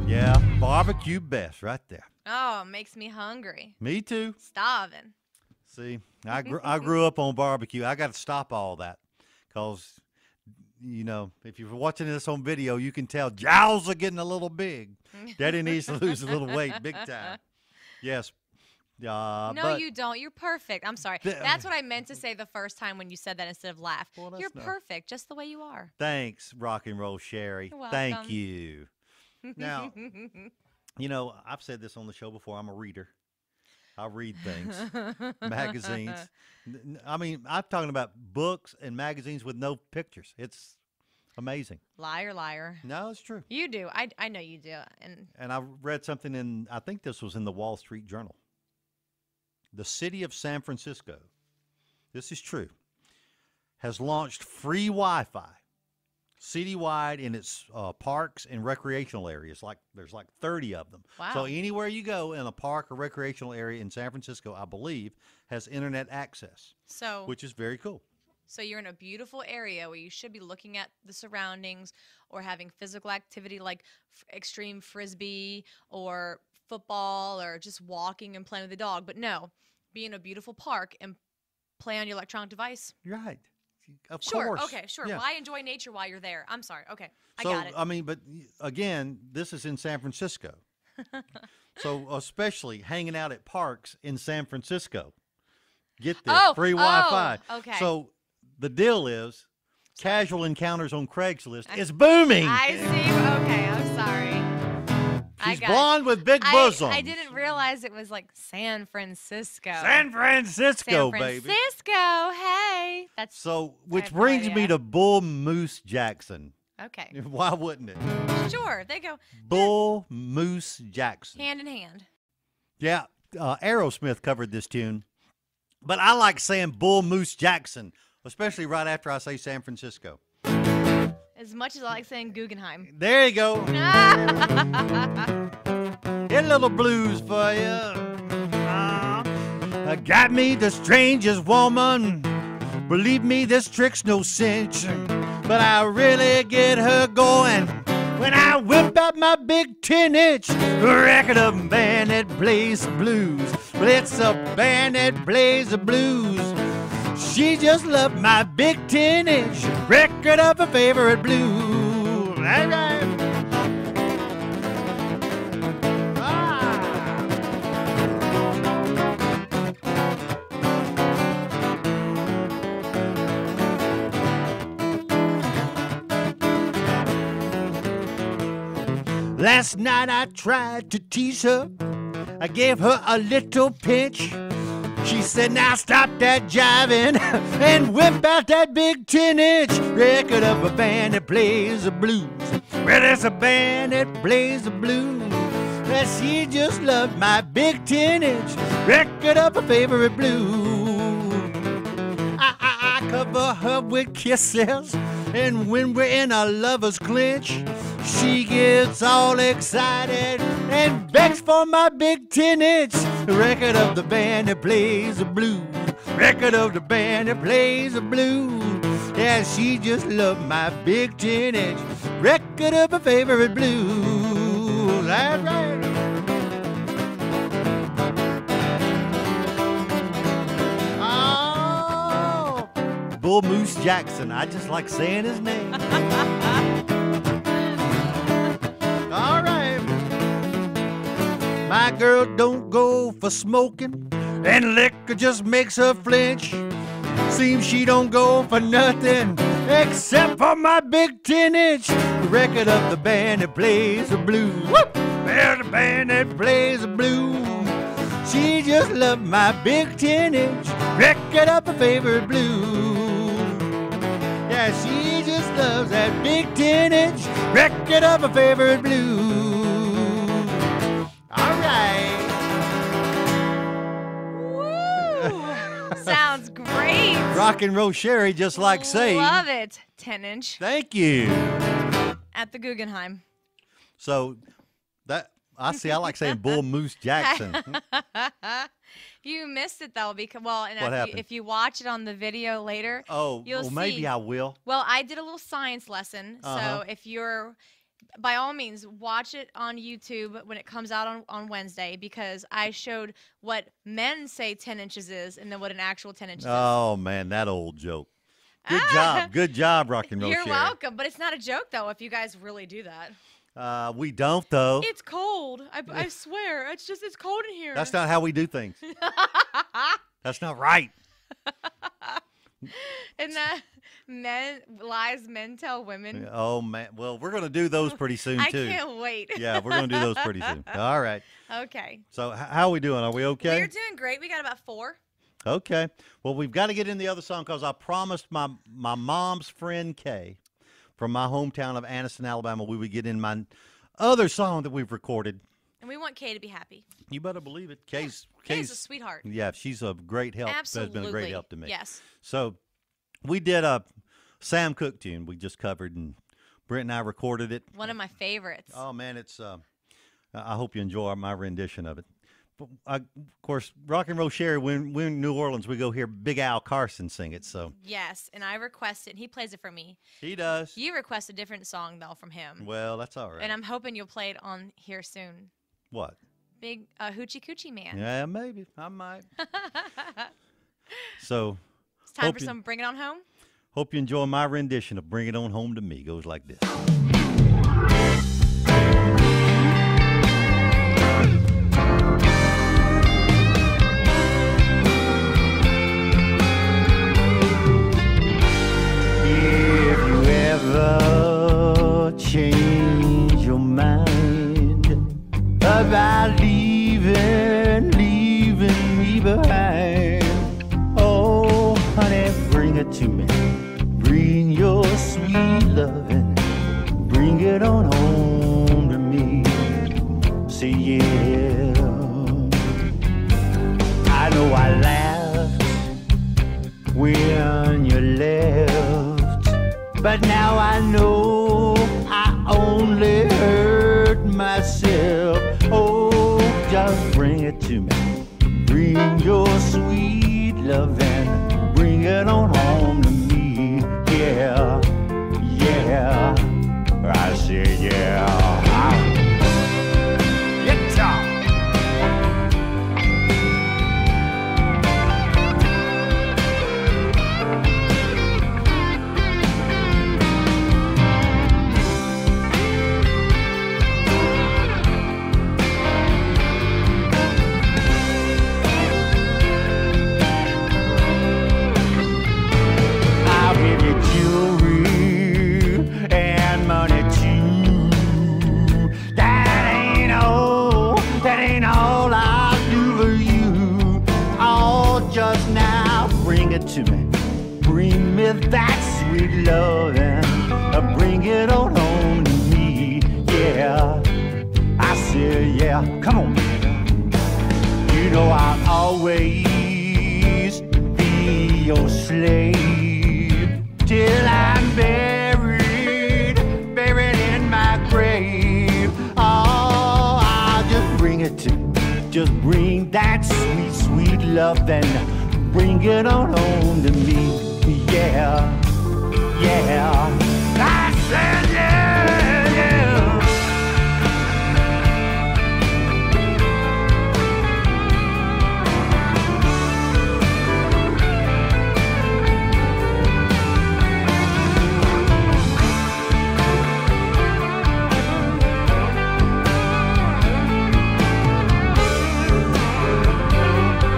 Yeah, barbecue best right there. Oh, makes me hungry. Me too. Starving. See, I grew up on barbecue. I got to stop all that because you know, if you're watching this on video, you can tell jowls are getting a little big. Daddy needs to lose a little weight, big time. Yes. No, but you don't. You're perfect. I'm sorry. That's what I meant to say the first time when you said that instead of laugh. Well, You're no. perfect, just the way you are. Thanks, Rock&Roll Cheri. You're Thank welcome. you. Now, you know, I've said this on the show before. I'm a reader. I read things, magazines. I mean, I'm talking about books and magazines with no pictures. It's amazing. Liar, liar. No, it's true. You do. I know you do. And I read something in, I think this was in the Wall Street Journal. The city of San Francisco, this is true, has launched free Wi-Fi citywide in its parks and recreational areas. There's like 30 of them. Wow. So anywhere you go in a park or recreational area in San Francisco, I believe, has internet access, So which is very cool. So you're in a beautiful area where you should be looking at the surroundings or having physical activity like extreme frisbee or football or just walking and playing with the dog. But no, be in a beautiful park and play on your electronic device. You're right. Of Sure. course. Okay. Sure. Yeah. Why enjoy nature while you're there? I'm sorry. Okay. I So, got it. I mean, but again, this is in San Francisco. So especially hanging out at parks in San Francisco. Get this, free Wi-Fi. Okay. So the deal is casual encounters on Craigslist is booming. I see. Okay. I'm sorry. She's blonde with big bosoms. I didn't realize it was like San Francisco. San Francisco, San baby. Francisco. Hey. That's So, I which have no brings me idea. to Bull Moose Jackson. okay. Why wouldn't it? Sure. They go Bull Moose Jackson. hand in hand. Yeah, Aerosmith covered this tune, but I like saying Bull Moose Jackson, especially right after I say San Francisco. As much as I like saying Guggenheim. There you go. A little blues for you. I got me the strangest woman. Believe me, this trick's no cinch, but I really get her going when I whip out my big 10-inch record of a band that plays the blues. Well, it's a band that plays the blues. She just loved my big 10-inch record of her favorite blues. All right. Last night I tried to tease her. I gave her a little pinch. She said, now stop that jiving and whip out that big 10-inch record of a band that plays the blues. Well, it's a band that plays the blues. Well, she just loved my big 10-inch record of her favorite blues. I cover her with kisses, and when we're in a lover's clinch, she gets all excited and begs for my big 10-inch record of the band that plays the blues. Record of the band that plays the blues. Yeah, she just loved my big 10-inch record of her favorite blues. That's right. Oh, Bull Moose Jackson. I just like saying his name. All right. My girl don't go for smoking, and liquor just makes her flinch. Seems she don't go for nothing except for my big 10-inch record of the band that plays the blues. Whoop! Well, the band that plays the blues. She just loved my big 10-inch record of her favorite blues. Yeah, she just loves that big 10-inch record of her favorite blues. All right. Woo! Sounds great. Rock&Roll Cheri, just like saying. Love it. 10-inch Thank you. at the Guggenheim. So that I like saying Bull Moose Jackson. You missed it though, because and What happened? if you watch it on the video later, Oh, you'll well, see. maybe I will. Well, I did a little science lesson, Uh-huh. so if you're, by all means, watch it on YouTube when it comes out on Wednesday, because I showed what men say 10 inches is, and then what an actual 10 inches is. Oh man, that old joke. Good job, Rock and Roll You're Cheri. welcome, but it's not a joke though. If you guys really do that, We don't though. it's cold. I swear, it's cold in here. That's not how we do things. That's not right. And that men tell women. Oh man. Well, we're gonna do those pretty soon I too. can't wait. Yeah, we're gonna do those pretty soon. All right. Okay. So how are we doing? Are we okay? We're doing great. We got about 4. Okay. Well, we've got to get in the other song because I promised my mom's friend Kay from my hometown of Anniston, Alabama, we would get in my other song that we've recorded. And we want Kay to be happy. You better believe it. Kay's a sweetheart. Yeah, she's a great help. Absolutely. Has been a great help to me. Yes. So we did a Sam Cooke tune we just covered, and Brent and I recorded it. One of my favorites. Oh, man, it's I hope you enjoy my rendition of it. Of course, Rock and Roll Cheri, when we're in New Orleans, we go hear Big Al Carson sing it. So Yes, and I requested. He plays it for me. he does. You request a different song though from him. Well, that's all right. And I'm hoping you'll play it on here soon. What? Big Hoochie Coochie Man. Yeah, maybe. I might. So It's time hope for you- some Bring It On Home. hope you enjoy my rendition of Bring It On Home to Me. It goes like this. If you ever change your mind about leaving me behind, oh, honey, bring it to me. Bring your sweet loving. Bring it on home to me. Say yeah. I know I laughed when you left, but now I know I only hurt myself. Oh, just bring it to me. Bring your sweet loving. Bring it on home to me. Yeah, yeah. I say yeah. Guitar. I'll give you jewelry and money too. That ain't all I'll do for you. Oh, just now bring it to me. Bring me that sweet loving. Bring it on home to me. Yeah, I said yeah. Come on, baby. You know I'll always be your slave till I'm buried in my grave. Oh, I'll just bring it to, just bring that sweet, sweet love and bring it on home to me. Yeah, yeah. I said yeah, yeah.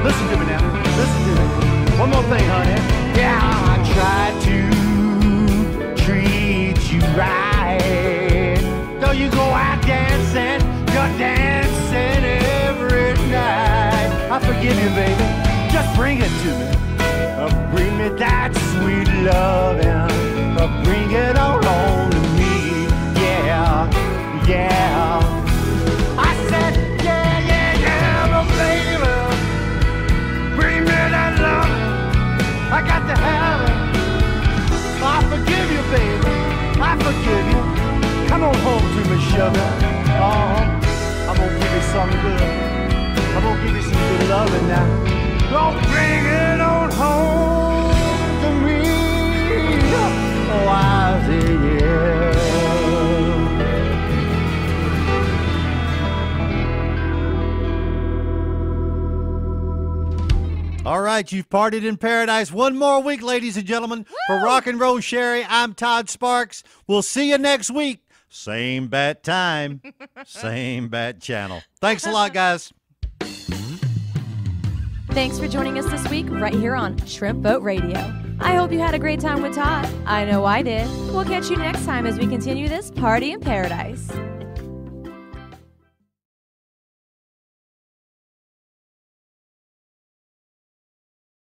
Listen to me now. Listen to me. One more thing, honey. Yeah, I tried to treat you right. Though you go out dancing, you're dancing every night. I forgive you, baby. Just bring it to me. Bring me that sweet loving. Bring it all on to me. Yeah, yeah. I said, yeah, yeah, yeah, but baby. Bring me that love, I got to have it. I forgive you, baby, I forgive you. Come on home to me, sugar. I'm gonna give you some good. I'm gonna give you some good loving now. Don't bring it on home to me. Oh, I say yeah. All right, you've partied in paradise. One more week, ladies and gentlemen. For Rock and Roll Cheri, I'm Todd Sparks. We'll see you next week. Same bat time, same bat channel. Thanks a lot, guys. Thanks for joining us this week right here on Shrimp Boat Radio. I hope you had a great time with Todd. I know I did. We'll catch you next time as we continue this party in paradise.